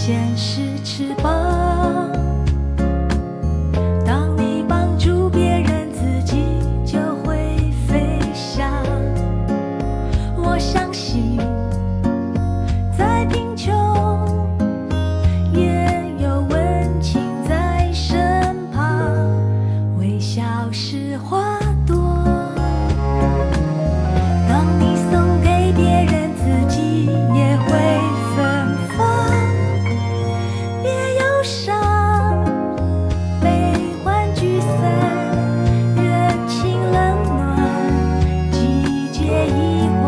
现是翅膀。当你帮助别人，自己就会飞翔。我相信，再贫穷也有温情在身旁。微笑是花朵，当你送给别人，自己也会芬芳。别忧伤，悲欢聚散，热情冷暖，季节一换，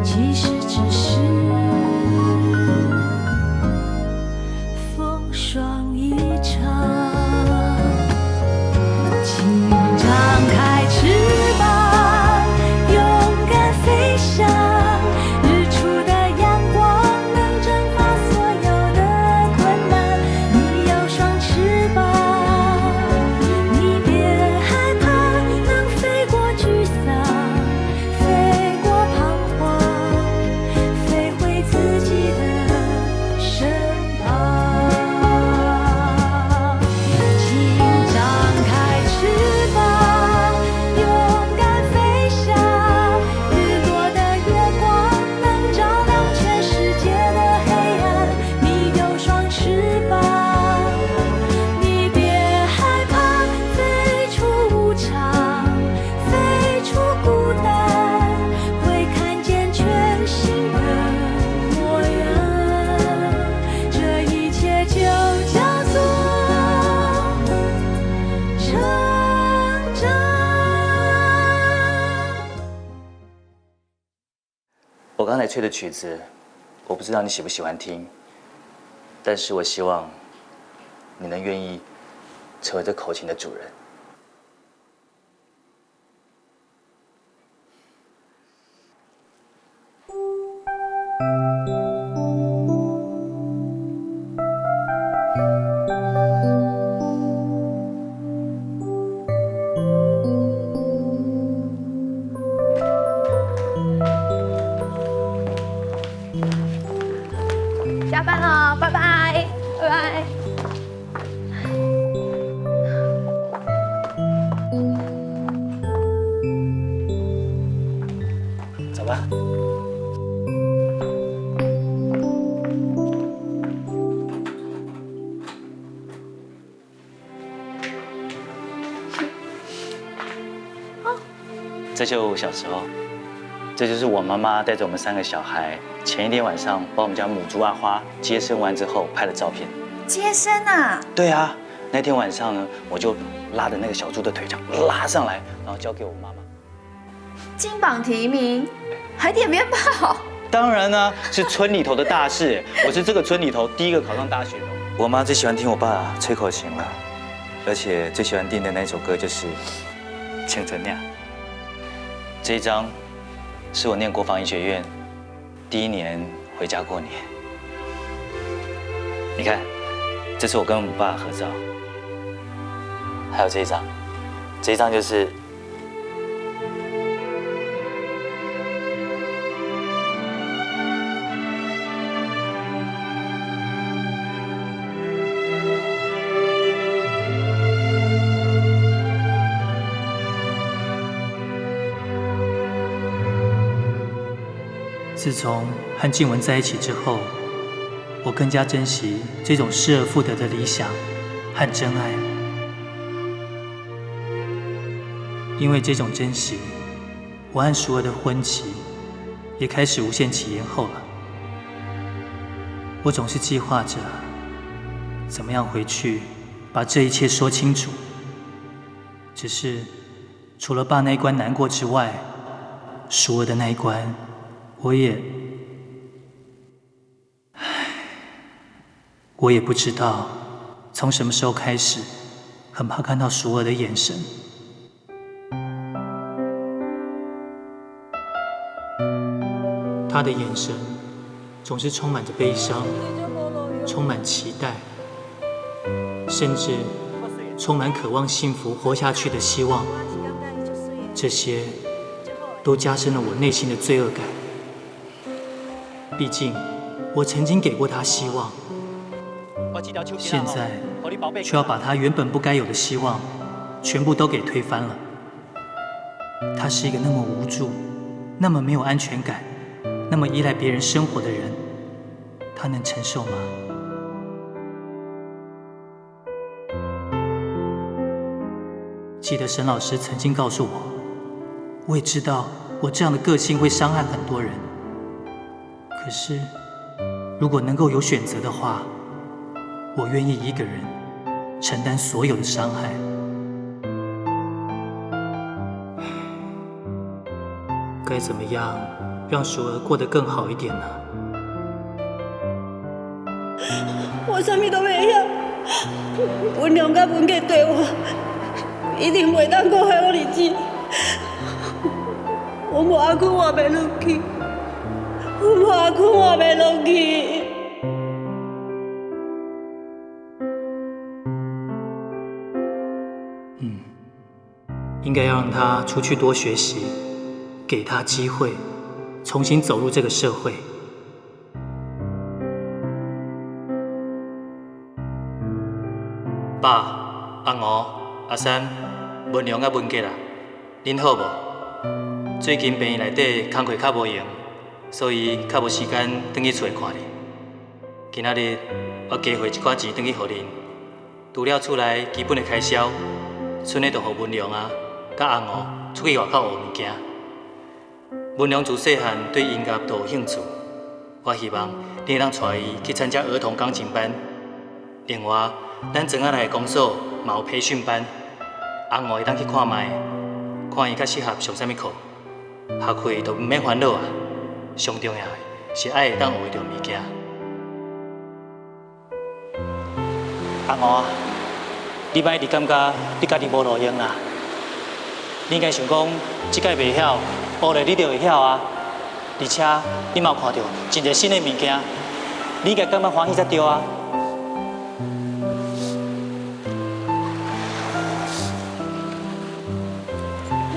其实只是风霜一场。请张开翅膀，勇敢飞翔。日出的阳光能蒸发所有的困难。你有双翅膀，你别害怕，能飞过沮丧，飞过彷徨，飞回自己的身旁。请张开翅膀，勇敢飞翔。日落的月光能照亮全世界的黑暗。你有双翅膀，你别害怕，飞出无常，飞出孤单，会看见全新的模样。这一切就叫做成长。我刚才吹的曲子，我不知道你喜不喜欢听，但是我希望你能愿意成为这口琴的主人。下班了，拜拜，拜拜。走吧。这就小时候，这就是我妈妈带着我们3个小孩，前一天晚上把我们家母猪阿花接生完之后拍的照片。接生啊？对啊，那天晚上呢，我就拉着那个小猪的腿这样拉上来，然后交给我妈妈。金榜题名，还点鞭炮？当然呢，是村里头的大事，我是这个村里头第一个考上大学的。我妈最喜欢听我爸吹口琴了，而且最喜欢听的那首歌就是《青春酿》。这一张是我念国防医学院第1年回家过年。你看，这是我跟我爸合照，还有这一张，这一张就是自从和静雯在一起之后，我更加珍惜这种失而复得的理想和真爱。因为这种珍惜，我和淑儿的婚期也开始无限期延后了。我总是计划着怎么样回去把这一切说清楚，只是除了爸那一关难过之外，淑儿的那一关我也不知道从什么时候开始，很怕看到淑儿的眼神。她的眼神总是充满着悲伤，充满期待，甚至充满渴望幸福活下去的希望。这些都加深了我内心的罪恶感。毕竟，我曾经给过他希望，现在却要把他原本不该有的希望，全部都给推翻了。他是一个那么无助、那么没有安全感、那么依赖别人生活的人，他能承受吗？记得沈老师曾经告诉我，我也知道我这样的个性会伤害很多人。可是，如果能够有选择的话，我愿意一个人承担所有的伤害。该怎么样让淑儿过得更好一点呢？我啥物都袂晓，文良甲文杰对我一定袂当过好日子。我无阿坤活袂落去，我无阿坤活袂落去。应该要让他出去多学习，给他机会，重新走入这个社会。爸、阿娥、阿三、文良甲文杰啦，恁好无？最近病院内底工课较无闲，所以较无时间转去厝看恁。今仔日我加汇一寡钱转去互恁，除了厝内基本的开销，剩的就互文良啊、甲阿娥出去外口学物件。文良自细汉对音乐都有兴趣，我希望你会当带伊去参加儿童钢琴班。另外，咱庄仔内的公所嘛有培训班，阿娥会当去看卖，看伊较适合上啥物课。学会就唔免烦恼啊，上重要的是爱会当学会着物件。阿娥，你摆一直感觉你家己无路用啊？你应该想讲，即届袂晓，后来你就会晓啊。而且你嘛有看到真侪新的物件，你应该感觉欢喜才对啊。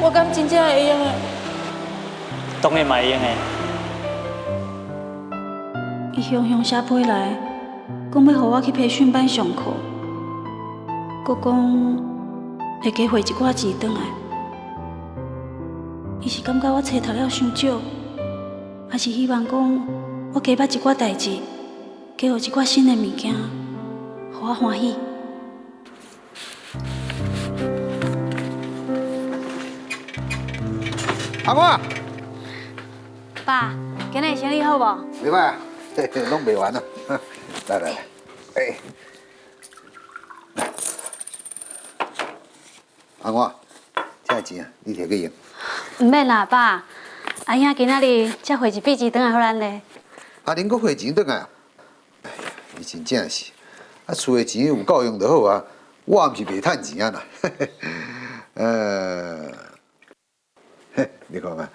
我敢真正会用诶。当然嘛会用诶。伊雄写批来，讲要互我去培训班上课，佮讲会加汇一寡钱转来。伊是感觉我册读了伤少，还是希望讲我加捌一寡代志，加学一寡新的物件，互我欢喜。阿哥，爸，今日生意好无？袂歹啊，拢卖完了。来来来，哎，阿哥，这钱啊，你摕去用。唔免啦，爸。阿兄今仔日才汇一笔钱转来互咱咧。啊，恁搁汇钱转来啊？哎呀，你真正是，啊，厝的钱有够用就好啊。我毋是袂趁钱啊啦。你看嘛，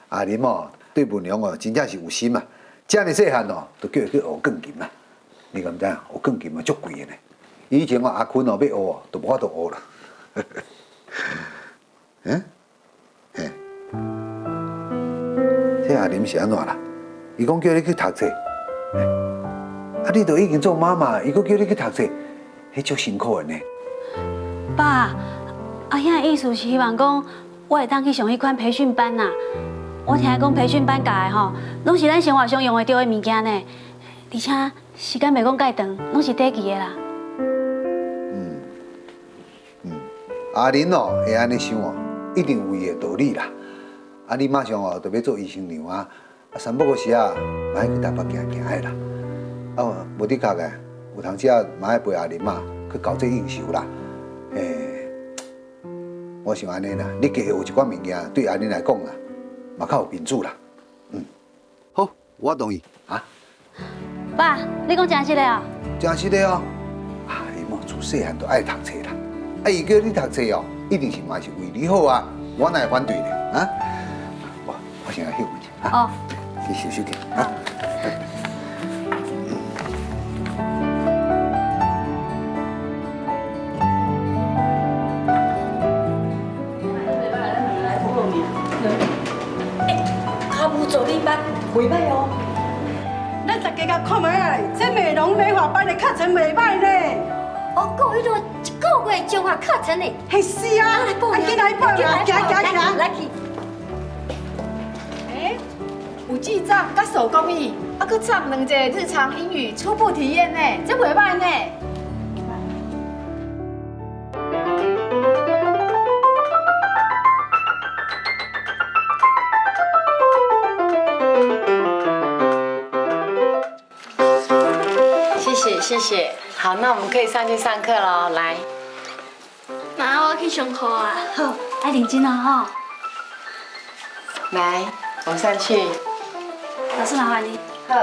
阿林哦，对文良哦，真正是有心啊。这么细汉哦，就叫伊去学钢琴啊。你敢知影？学钢琴嘛，足贵的呢。以前哦，阿坤哦要学哦，都无法度学啦。嗯？嘿，这阿林是安怎啦？伊讲叫你去读册，啊，你都已经做妈妈，伊搁叫你去读册，迄足辛苦的呢。爸，阿兄的意思是希望讲，我会当去上迄款培训班呐。我听讲培训班教的吼，拢是咱生活上用得到的物件呢，而且时间袂讲介长，拢是短期的啦。阿林哦，会安尼想哦，一定有伊的道理啦。啊，你马上哦，就要做医生娘啊，三不五时啊，嘛爱去台北行行的啦。啊，无的确的，有当时啊，嘛爱陪阿林嘛去交际应酬啦。我想安尼啦，你加有一寡物件，对阿林来讲啦，嘛较有帮助啦。好，我同意啊。爸，你讲真实的啊？真实的哦，阿林哦，自细汉就爱读册啦。啊，伊叫你读册哦，一定是嘛是为你好啊，我哪会反对呢？啊，我先来休息啊。哦，你休息点啊。下午助理班袂歹哦。咱大家甲看卖啊，这美容美发班的课程袂歹呢。哦，还有迄个一个月中学课程呢。嘿，是啊，来报名，紧来报名，行。来去。有记账、甲手工艺，搁上2节日常英语初步体验呢，这袂歹呢。谢谢。好，那我们可以上去上课喽。来，妈，我要去上课啊。好，爱认真哦吼。来，我们上去。老师麻烦你。好。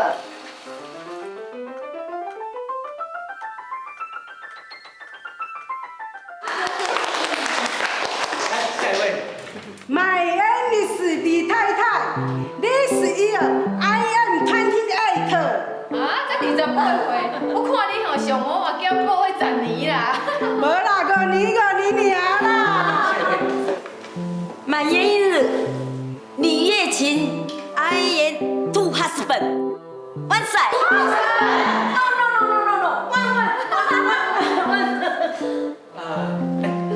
下一位。 My name is 李太太。This year I am 28. 啊，才28岁，我看你吼上我嘛叫过会10年啦。无啦，5年尔啦。满言日，李叶琴，I am to husband， one side。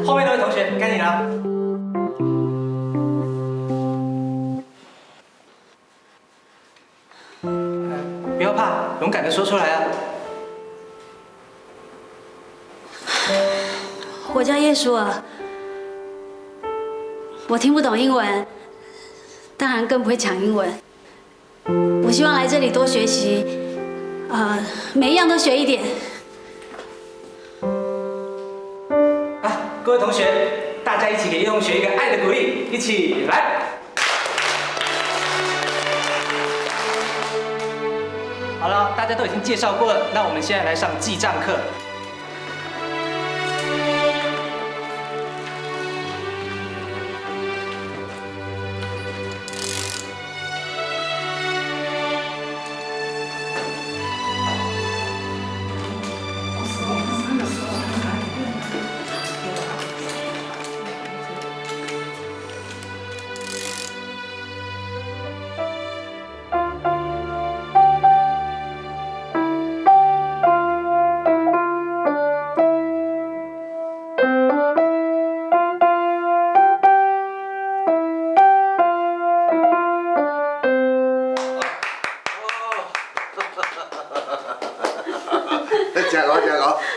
后面那位同学该你了。不要怕，勇敢的说出来啊！我叫叶舒儿，我听不懂英文，当然更不会讲英文。我希望来这里多学习，每一样都学一点。啊，各位同学，大家一起给叶同学一个爱的鼓励，一起来！好了，大家都已经介绍过了，那我们现在来上记账课。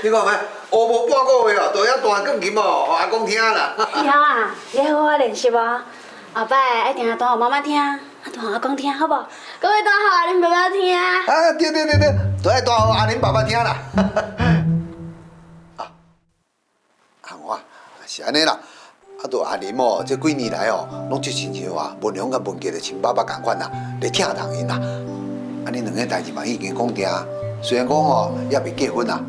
你看没？学无半个月哦，都遐弹钢琴哦，互阿公听啦。以后啊，你要好好练习哦。后摆爱定下弹互妈妈听，弹互阿公听，好不？各位弹互阿恁爸爸听。啊，对，都爱弹互阿恁爸爸听啦。我是安尼啦。啊，都阿林哦，这几年来哦，拢就亲像啊，文良甲文杰的亲爸爸共款啦，咧疼痛因啦。啊，恁两个代志嘛已经讲定，虽然讲哦，也未结婚啦。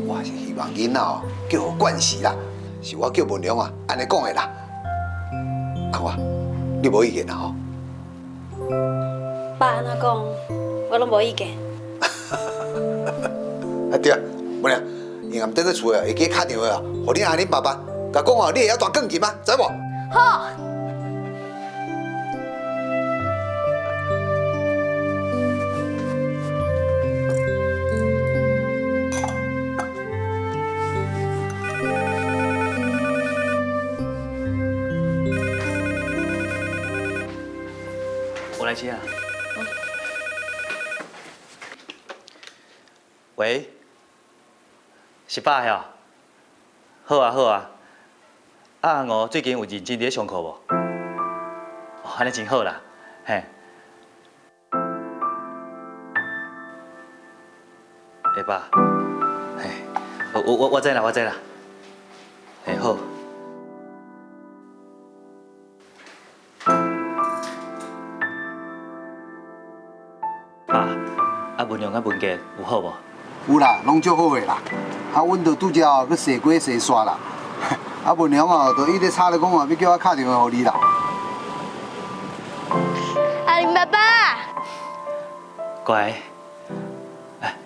我是希望囡仔哦叫好惯势啦，是我叫文良啊安尼讲的啦。你无意见啦吼？爸安怎讲，我拢无意见。啊对啊，文良，下暗倒去厝哦，会记敲电话哦，互恁阿恁爸爸，甲讲哦，你会晓弹钢琴吗？知无？好。我来接啊。喂，是爸呀？好啊好啊。啊我最近有认真伫上课无？哦，安尼真好啦，嘿。哎爸，嘿，我知啦，嘿好。爸，啊文良甲文杰有好无？有啦，拢足好的啦。啊，阮就拄则哦去洗过洗刷啦。啊，文良哦，就一直吵咧讲哦，要叫我敲电话互你啦。阿林爸爸，乖，哎，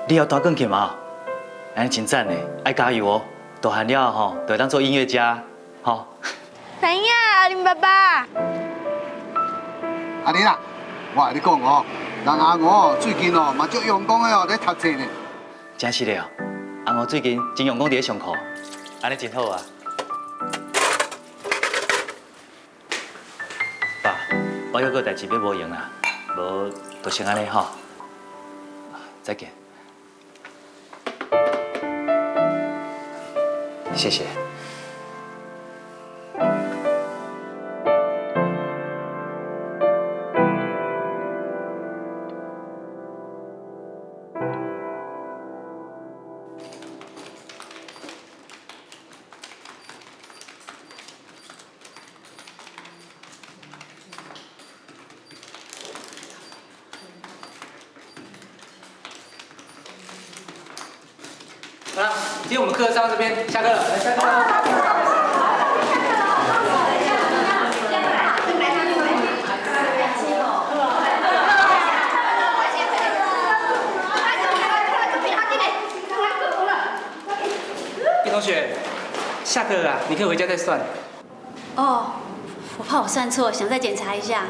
你要弹钢琴嘛？安尼真赞呢，爱加油哦！大汉了吼，就会当做音乐家，吼。怎样，阿林爸爸？阿玲啊，我跟你讲哦，人阿五最近哦嘛足用功的哦，在读册呢。真是的哦，阿五最近真用功伫咧上课，安尼真好啊。爸，我有个代志要无用啦，无就先安尼吼。再见。谢谢。好了，今天我们课上到这边，下课了，来下课了。叶同学，下课了啦，你可以回家再算。哦，我怕我算错，想再检查一下。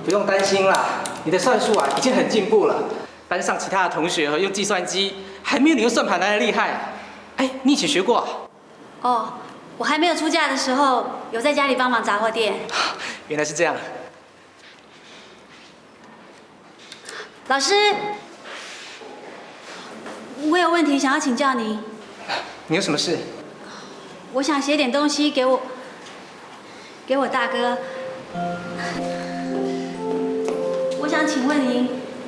不用担心啦，你的算术啊已经很进步了。班上其他的同学用计算机还没有你用算盘来的厉害。哎，你以前学过啊？哦，我还没有出嫁的时候，有在家里帮忙杂货店。原来是这样。老师，我有问题想要请教您。你有什么事？我想写点东西给我大哥。我想请问您，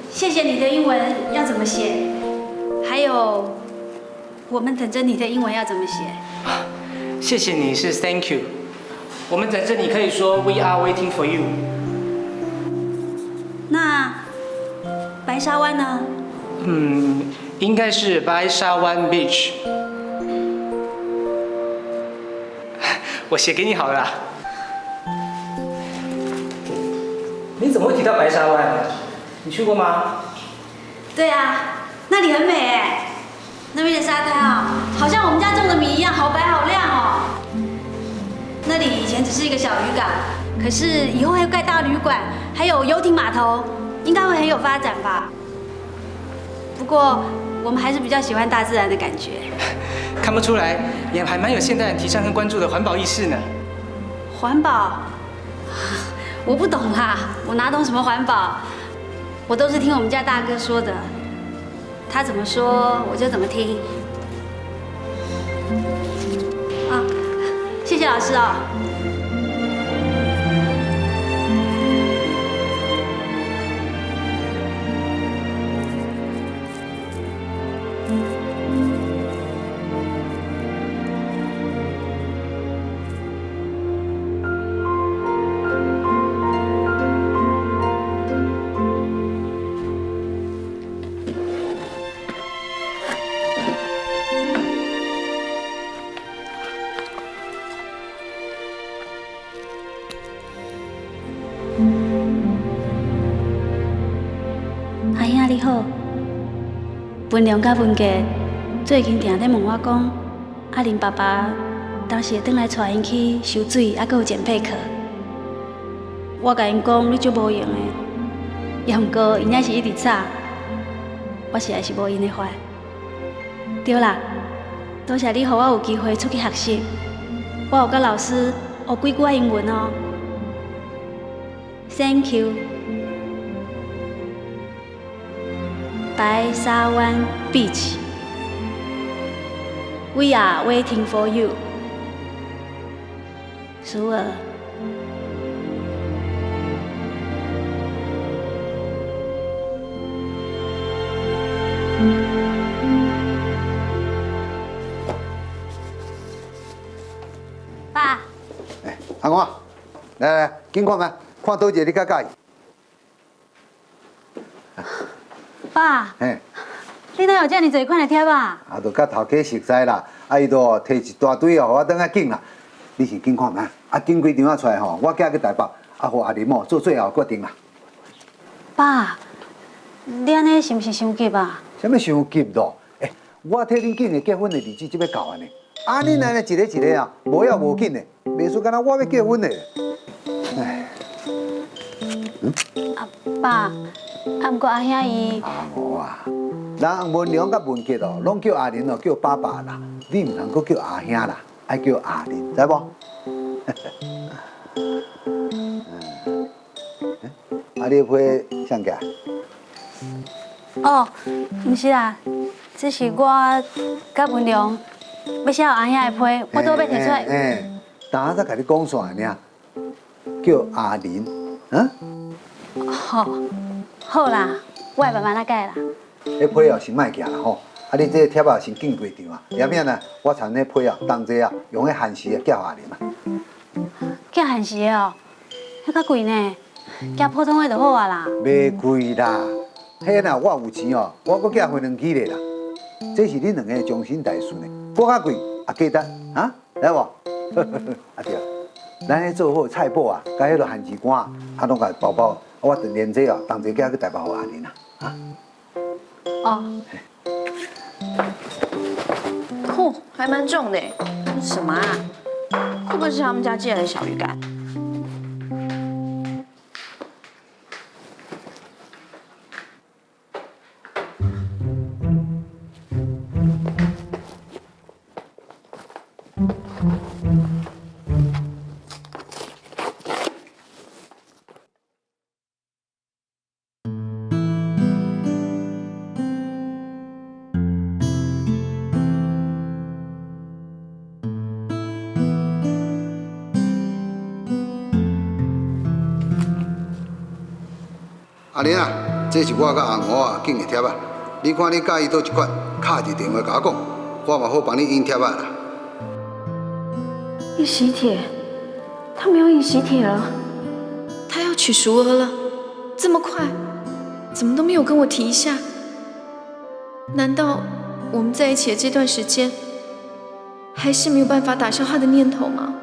谢谢你的英文要怎么写？还有，我们等着你的英文要怎么写？谢谢你是 Thank you， 我们等着你可以说 We are waiting for you。那白沙湾呢？应该是白沙湾 Beach。我写给你好了啦。你怎么会提到白沙湾？你去过吗？对啊，那里很美哎，那边的沙滩啊，好像我们家种的米一样，好白好亮哦。那里以前只是一个小渔港，可是以后会盖大旅馆，还有游艇码头，应该会很有发展吧。不过我们还是比较喜欢大自然的感觉。看不出来，也还蛮有现代人提倡跟关注的环保意识呢。环保？我不懂啦，我哪懂什么环保？我都是听我们家大哥说的，他怎么说我就怎么听。啊，谢谢老师哦。阿兄你好，文良甲文杰最近定咧问我讲，阿玲爸爸当时会转来带因去游水，还佫有减配课。我甲因讲你足无用的，也毋过因也是一直吵，我实在是无因的法。对啦，多谢你，予我有机会出去学习，我有甲老师学几句英文哦。Thank you。白沙湾 Beach。We are waiting for you。苏儿。爸。哎，阿公，来来，紧看嘛，看倒一个你较介意。爸，嘿，你哪有遮尔侪款的贴啊？啊，就甲头家熟识啦，啊，伊都摕一大堆哦，我等下紧啦。你是紧看嘛？啊，紧几张啊出来吼，我寄去台北，啊，互阿林哦做最后决定啦。爸，你安尼是毋是伤急啊？什么伤急咯？哎，我替恁紧的结婚的日子就要到安尼，啊，恁安尼一个一个啊，无要无紧的，袂输敢若我要结婚的。哎，爸，啊，不过阿兄伊阿五啊，人文良甲文杰哦，拢叫阿玲哦，叫爸爸啦，你唔能够叫阿兄啦，爱叫阿玲，知无？啊，你批上架？哦，唔是啦，这是我甲文良要写阿兄的批，我都要摕出来。等下再甲你讲煞呢，叫阿玲，啊？好啦，我会慢慢来改啦。迄批哦先莫行啦吼，啊你这贴啊先紧几张啊，要免呢，我参迄批啊，同齐啊，用迄限时的叫阿玲啊。叫限时的哦，迄较贵呢，叫普通的就好啊啦。袂贵啦，迄若我有钱哦，我搁寄回两期咧啦。这是恁两个终身大事呢，搁较贵也价值啊，来无？啊对，咱迄做好菜脯啊，甲迄落番薯干啊，拢甲包包，我连这哦，同齐寄去台北互阿玲啦，啊。哦。嚯，还蛮重的。什么啊？会不会是他们家借来的小鱼干？阿玲啊，这是我甲阿五啊寄的贴啊，你看你介意倒一款，敲一电话甲我讲，我嘛好帮你印贴啊啦。印喜帖，他没有印喜帖了，他要娶淑娥了，这么快，怎么都没有跟我提一下？难道我们在一起的这段时间，还是没有办法打消他的念头吗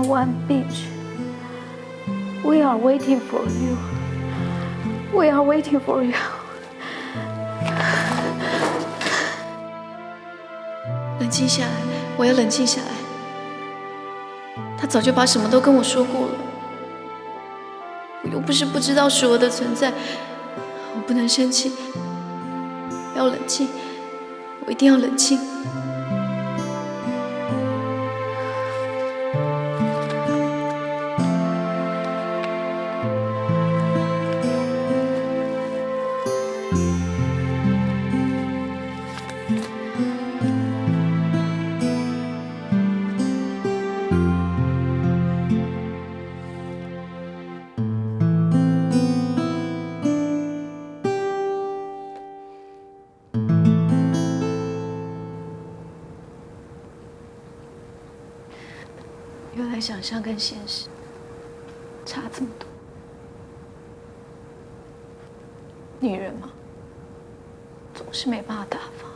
？One Beach. We are waiting for you. We are waiting for you. 冷静下来，我要冷静下来。他早就把什么都跟我说过了，我又不是不知道淑娥的存在，我不能生气，要冷静，我一定要冷静。原来想象跟现实差这么多。女人嘛，总是没办法大方。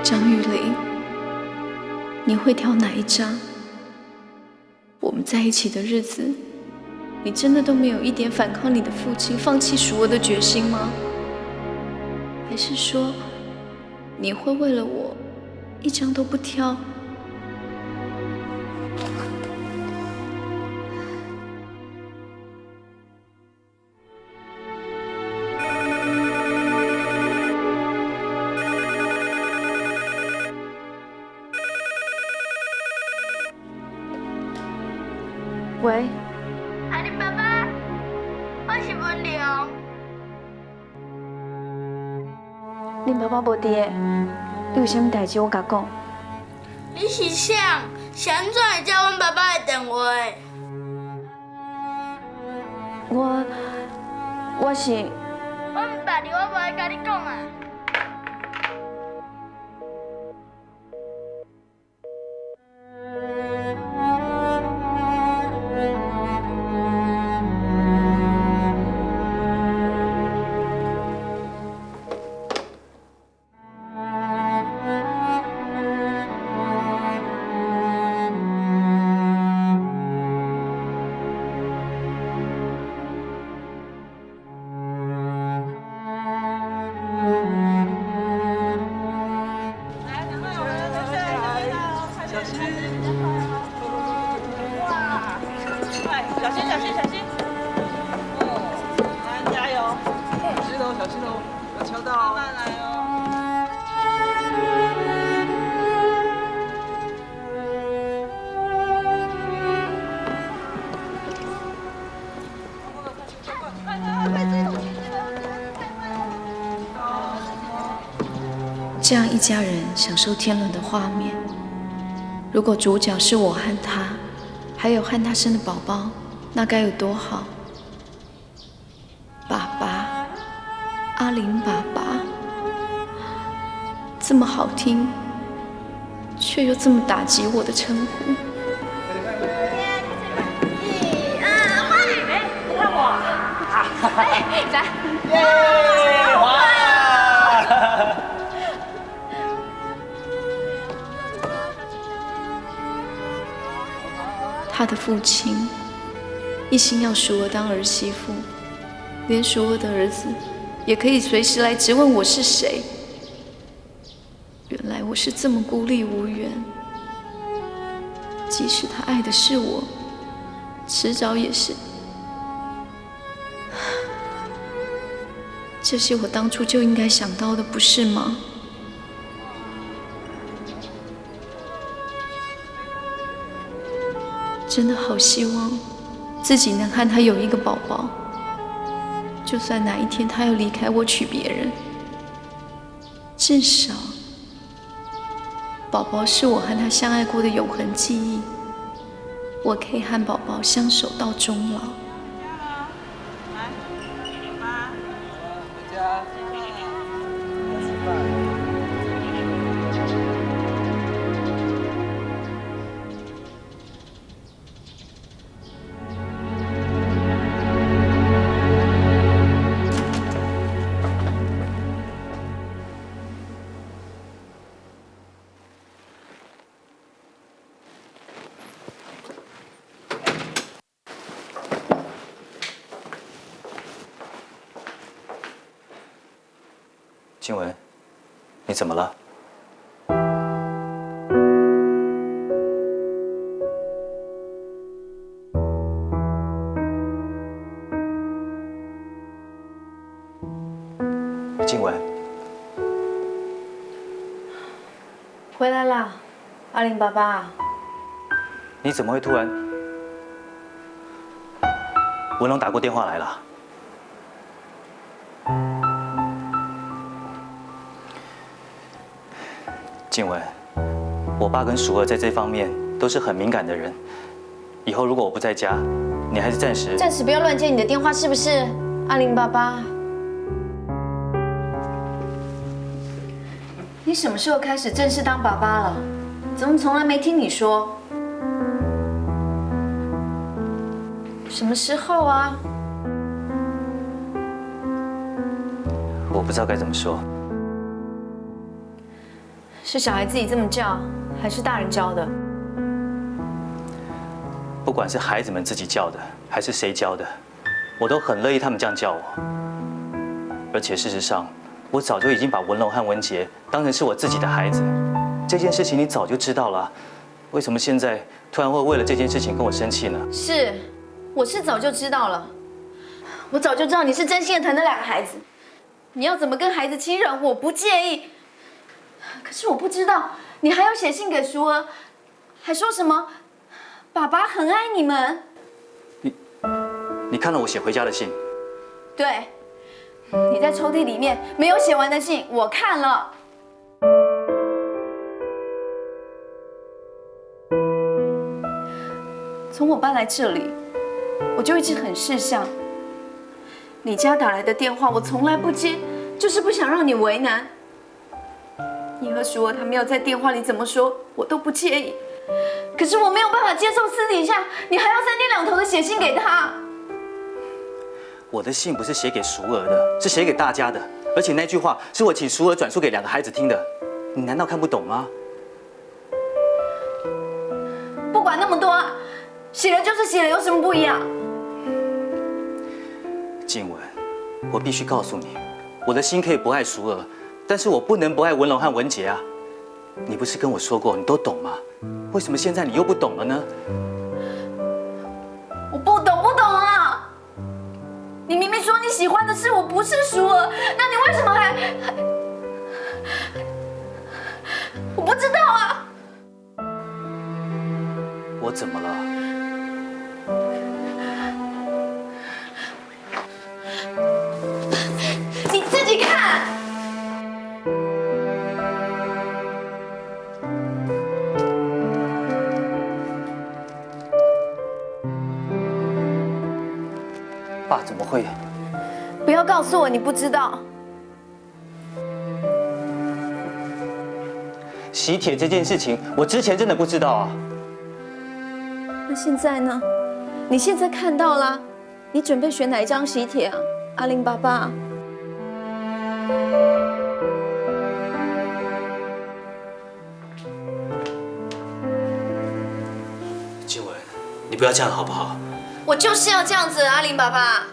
张玉玲，你会挑哪一张？我们在一起的日子，你真的都没有一点反抗你的父亲、放弃淑娥的决心吗？还是说，你会为了我，一张都不挑？喂，阿玲爸爸，我是文良。恁爸爸无伫诶，你有啥物代志我甲讲？你是谁？谁怎会接阮爸爸的电话？我是我唔捌你，我无爱甲你讲啊。这样一家人享受天伦的画面，如果主角是我和他，还有和他生的宝宝，那该有多好！爸爸，阿林爸爸，这么好听，却又这么打击我的称呼。你看我，来，他的父亲一心要淑儿当儿媳妇，连淑儿的儿子也可以随时来质问我是谁。原来我是这么孤立无援，即使他爱的是我，迟早也是。这些我当初就应该想到的，不是吗？真的好希望自己能和他有一个宝宝，就算哪一天他要离开我娶别人，至少宝宝是我和他相爱过的永恒记忆，我可以和宝宝相守到终老。静雯，你怎么了？静雯，回来啦，阿林爸爸。你怎么会突然？文龙打过电话来了。静雯，我爸跟淑儿在这方面都是很敏感的人。以后如果我不在家，你还是暂时不要乱接你的电话，是不是，阿林爸爸？你什么时候开始正式当爸爸了？怎么从来没听你说？什么时候啊？我不知道该怎么说。是小孩自己这么叫，还是大人教的？不管是孩子们自己叫的，还是谁教的，我都很乐意他们这样叫我。而且事实上，我早就已经把文龙和文杰当成是我自己的孩子。这件事情你早就知道了，为什么现在突然会为了这件事情跟我生气呢？我是早就知道了，我早就知道你是真心的疼那两个孩子。你要怎么跟孩子亲热，我不介意。可是我不知道，你还要写信给淑儿，还说什么爸爸很爱你们。你看了我写回家的信？对，你在抽屉里面没有写完的信，我看了。从我搬来这里，我就一直很识相，你家打来的电话我从来不接，就是不想让你为难。你和淑儿他没有在电话里怎么说，我都不介意。可是我没有办法接受私底下你还要三天两头的写信给他。我的信不是写给淑儿的，是写给大家的，而且那句话是我请淑儿转述给2个孩子听的。你难道看不懂吗？不管那么多，写了就是写了，有什么不一样？静雯，我必须告诉你，我的心可以不爱淑儿，但是我不能不爱文龙和文杰啊！你不是跟我说过你都懂吗？为什么现在你又不懂了呢？我不懂啊！你明明说你喜欢的是我，不是淑儿，那你为什么还……我不知道啊！我怎么了？你自己看。爸怎么会？不要告诉我你不知道。喜帖这件事情，我之前真的不知道啊。那现在呢？你现在看到啦？你准备选哪一张喜帖啊？阿玲爸爸。静雯，你不要这样好不好？我就是要这样子，阿玲爸爸。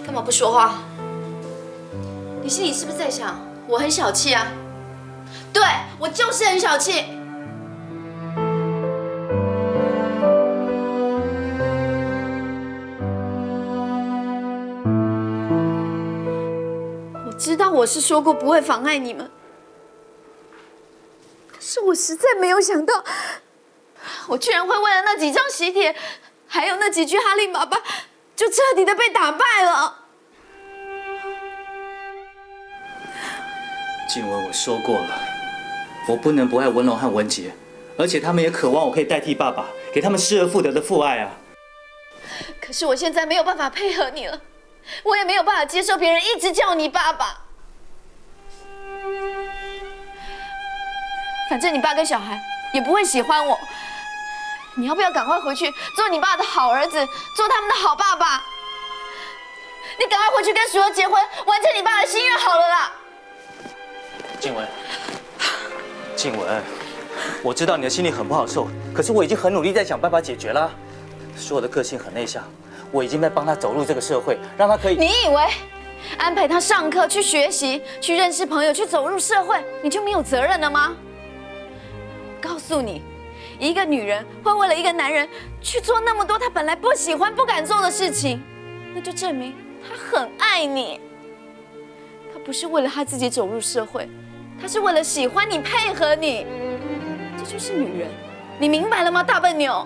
干嘛不说话？你心里是不是在想，我很小气啊？对，我就是很小气。我知道我是说过不会妨碍你们，可是我实在没有想到，我居然会为了那几张喜帖，还有那几句哈利爸爸，就彻底的被打败了。静雯，我说过了，我不能不爱文龙和文杰，而且他们也渴望我可以代替爸爸，给他们失而复得的父爱啊。可是我现在没有办法配合你了，我也没有办法接受别人一直叫你爸爸。反正你爸跟小孩也不会喜欢我，你要不要赶快回去做你爸的好儿子，做他们的好爸爸？你赶快回去跟淑儿结婚，完成你爸的心愿好了啦！静雯，静雯，我知道你的心里很不好受，可是我已经很努力在想办法解决了。淑儿的个性很内向，我已经在帮她走入这个社会，让她可以……你以为安排她上课、去学习、去认识朋友、去走入社会，你就没有责任了吗？我告诉你，一个女人会为了一个男人去做那么多她本来不喜欢、不敢做的事情，那就证明她很爱你。她不是为了她自己走入社会，她是为了喜欢你、配合你。这就是女人，你明白了吗，大笨牛？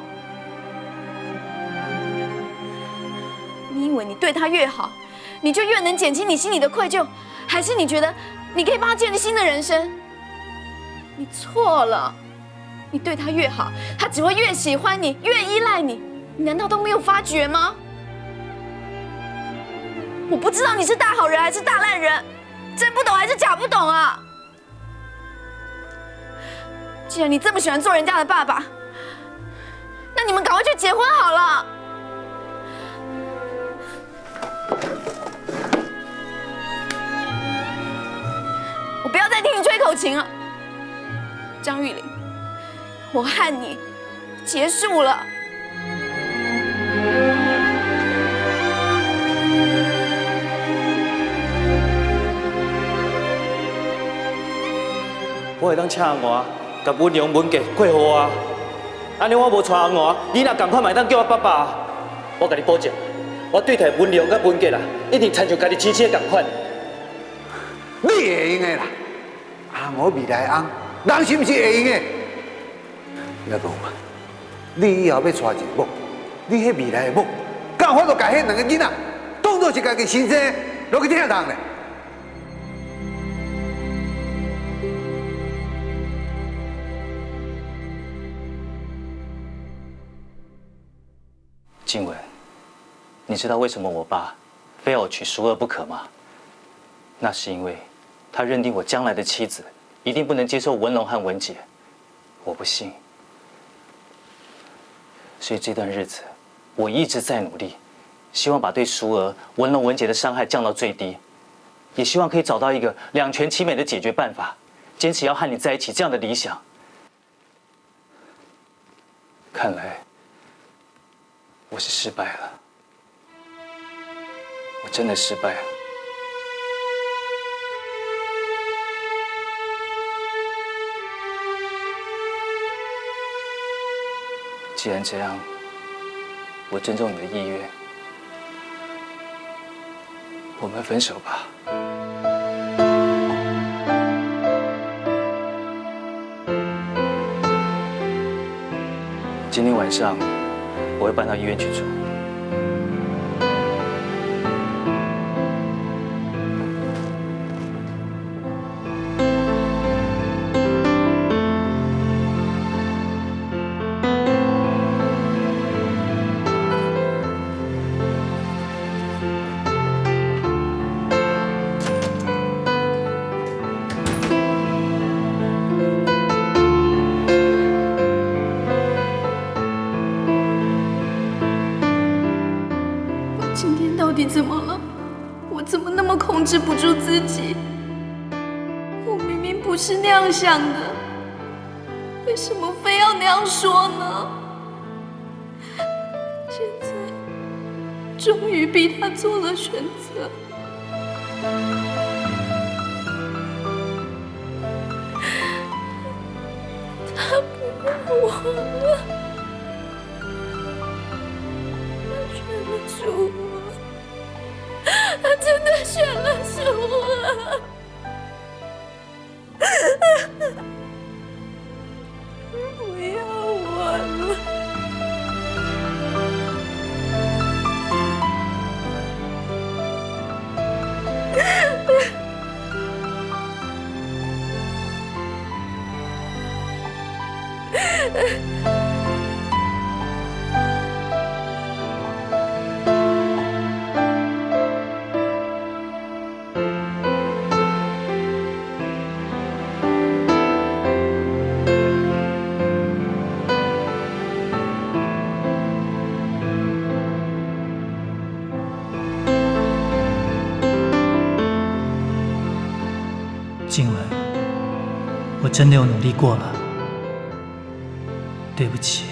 你以为你对她越好，你就越能减轻你心里的愧疚，还是你觉得你可以帮她建立新的人生？你错了。你对他越好，他只会越喜欢你，越依赖你。你难道都没有发觉吗？我不知道你是大好人还是大烂人，真不懂还是假不懂啊？既然你这么喜欢做人家的爸爸，那你们赶快去结婚好了。我不要再听你吹口琴了，张玉玲。我和你结束了。我会当请阿娥，甲文良、文杰过好啊。安尼我无带阿娥，你若赶快买当叫我爸爸。我甲你保证，我对待文良甲文杰啦，一定亲像家己亲生的同款。你会用的啦，阿娥未来的翁，人是不是会用的？那个，你以后要娶一个某，你迄未来的某，敢有法度把迄2个囡仔当作是家己亲生，落去听堂咧？静雯，你知道为什么我爸非要我娶淑儿不可吗？那是因为他认定我将来的妻子一定不能接受文龙和文姐，我不信。所以这段日子，我一直在努力，希望把对淑儿、文龙、文姐的伤害降到最低，也希望可以找到一个两全其美的解决办法，坚持要和你在一起这样的理想。看来我是失败了，我真的失败了。既然这样，我尊重你的意愿，我们分手吧。今天晚上我会搬到医院去住。今天到底怎么了？我怎么那么控制不住自己？我明明不是那样想的，为什么非要那样说呢？现在终于逼他做了选择。他不要我了，他选了淑儿，他真的选了淑儿。不要我了。静雯，我真的有努力过了，对不起。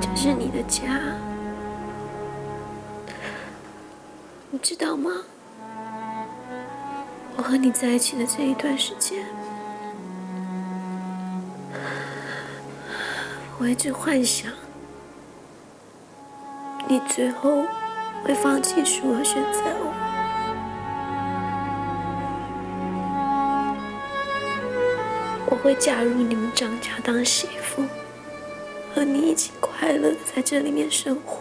这是你的家，你知道吗？我和你在一起的这一段时间，我一直幻想你最后会放弃淑儿，选择我。会嫁入你们张家当媳妇，和你一起快乐的在这里面生活。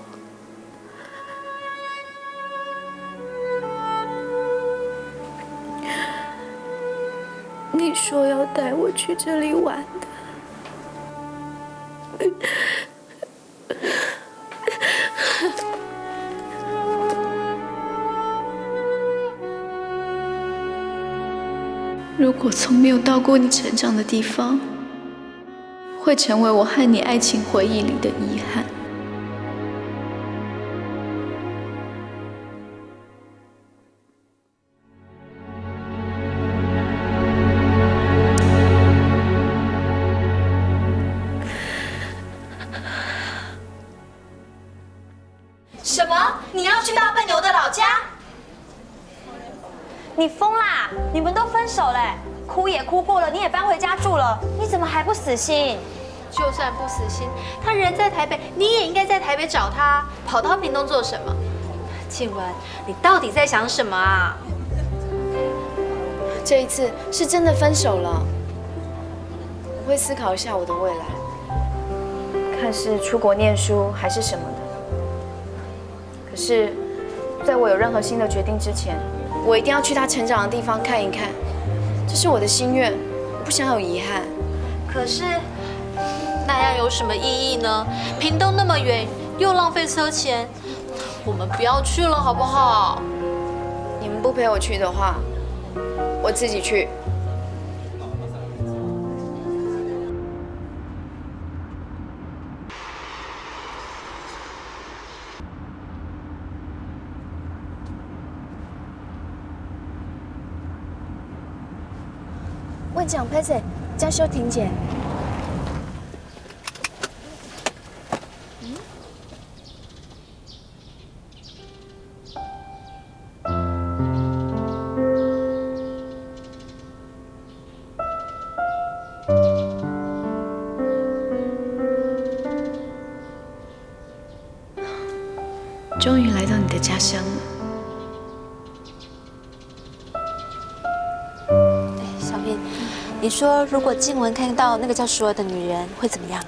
你说要带我去这里玩的。如果从没有到过你成长的地方，会成为我和你爱情回忆里的遗憾。什么？你要去大笨牛的老家？你疯啦！你们都分手嘞，哭也哭过了，你也搬回家住了，你怎么还不死心？就算不死心，他人在台北，你也应该在台北找他，跑到屏东做什么？静雯，你到底在想什么啊？这一次是真的分手了，我会思考一下我的未来，看是出国念书还是什么的。可是，在我有任何新的决定之前，我一定要去他成长的地方看一看，这是我的心愿，我不想有遗憾。可是，那样有什么意义呢？屏东那么远，又浪费车钱，我们不要去了，好不好？你们不陪我去的话，我自己去。问讲拍摄，江秀婷姐。终于来到你的家乡了。小平，你说如果静雯看到那个叫淑儿的女人会怎么样啊？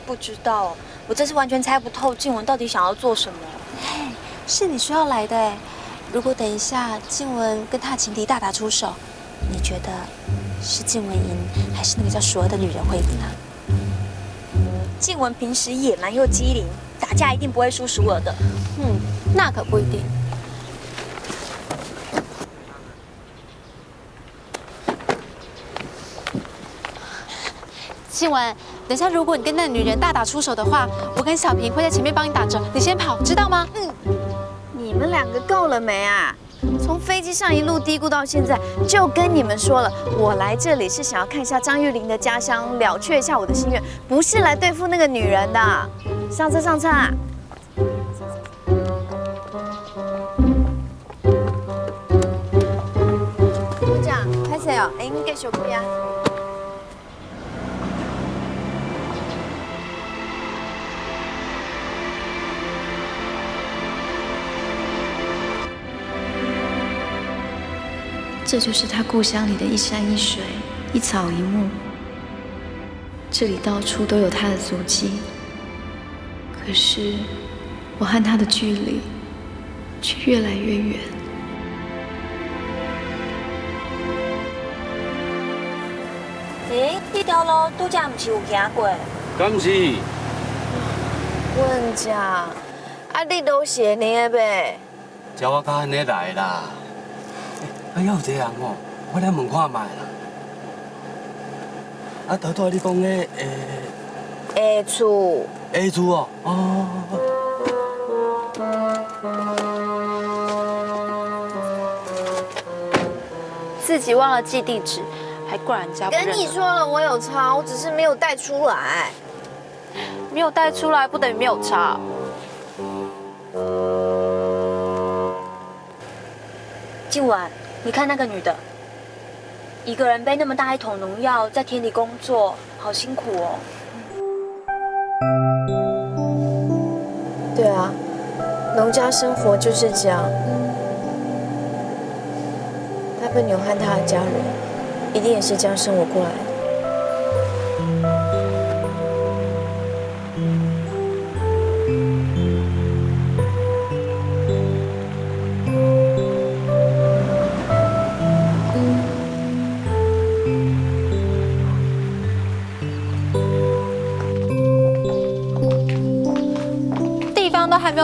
不知道，我真是完全猜不透静雯到底想要做什么。嘿，是你说要来的哎。如果等一下静雯跟他情敌大打出手，你觉得是静雯赢，还是那个叫淑儿的女人会赢啊？静雯平时野蛮又机灵，打架一定不会输淑儿的。那可不一定。静雯，等下如果你跟那女人大打出手的话，我跟小平会在前面帮你打折，你先跑，知道吗？你们两个够了没啊？从飞机上一路嘀咕到现在，就跟你们说了，我来这里是想要看一下张玉玲的家乡，了却一下我的心愿，不是来对付那个女人的。上车，上车啊！部长，拍摄哦，您继续开啊。这就是他故乡里的一山一水，一草一木。这里到处都有他的足迹，可是我和他的距离却越来越远。这条路拄则不是有行过？敢是？问讲，啊，你都是你的呗？叫我甲安尼来啦。啊，还有一个人哦，我来问看卖啦。啊，头拄你讲的下厝。下厝哦，哦。自己忘了记地址，还怪人家不认得。跟你说了，我有抄，我只是没有带出来。没有带出来，不等于没有抄。静雯，你看那个女的，一个人背那么大一桶农药，在田里工作，好辛苦哦。对啊，农家生活就是这样。大笨牛和他的家人，一定也是这样生活过来的。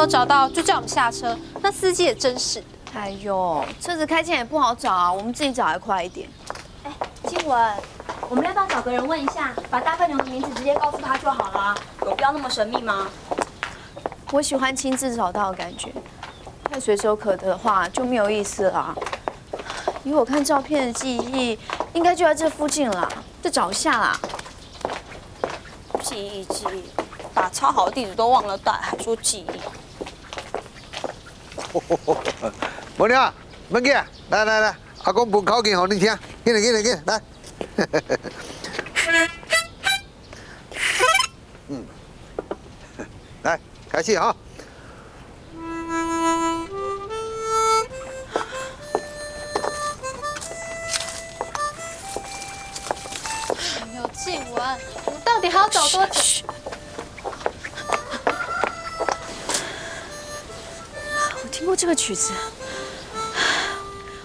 有找到，就叫我们下车。那司机也真是。哎呦，车子开起来也不好找啊，我们自己找还快一点。哎，静雯，我们要不要找个人问一下，把大笨牛的名字直接告诉他就好了？有必要那么神秘吗？我喜欢亲自找到的感觉，太随手可得的话就没有意思了啊。以我看照片的记忆，应该就在这附近啦，再找一下啦。记忆，把抄好的地址都忘了带，还说记忆。母娘，门姐，来，阿公分口经给你听，给你，来。来，开始啊！有静雯，我们到底还要找多久？我听过这个曲子，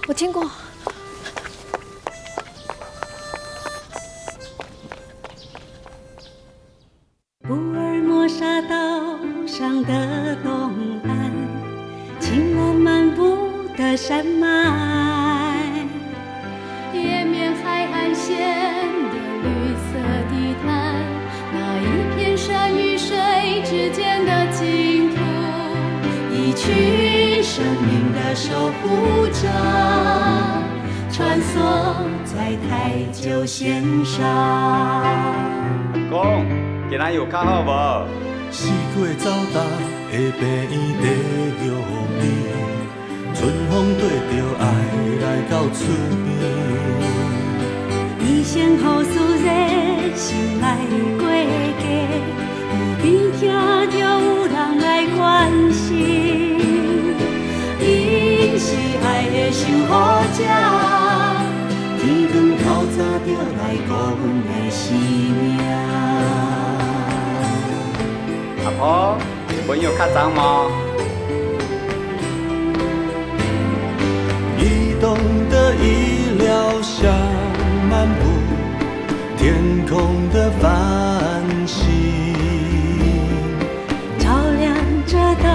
我听过。布尔摩沙岛上的东岸，青蓝漫步的山脉，延绵海岸线的绿色地毯，那一片山与水之间的净土，一群生命的守护者，穿梭在台九线上。公。今仔有较好无？四季走踏的病院在玉里，春风对着爱来到厝边。你先好思热心来过家，有边听着有人来关心，因是爱的守护者，天光透早就来顾阮的生命。阿婆，朋友较早吗？移动的医疗像漫步天空的繁星，照亮这都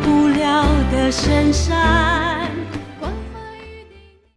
不了的深山。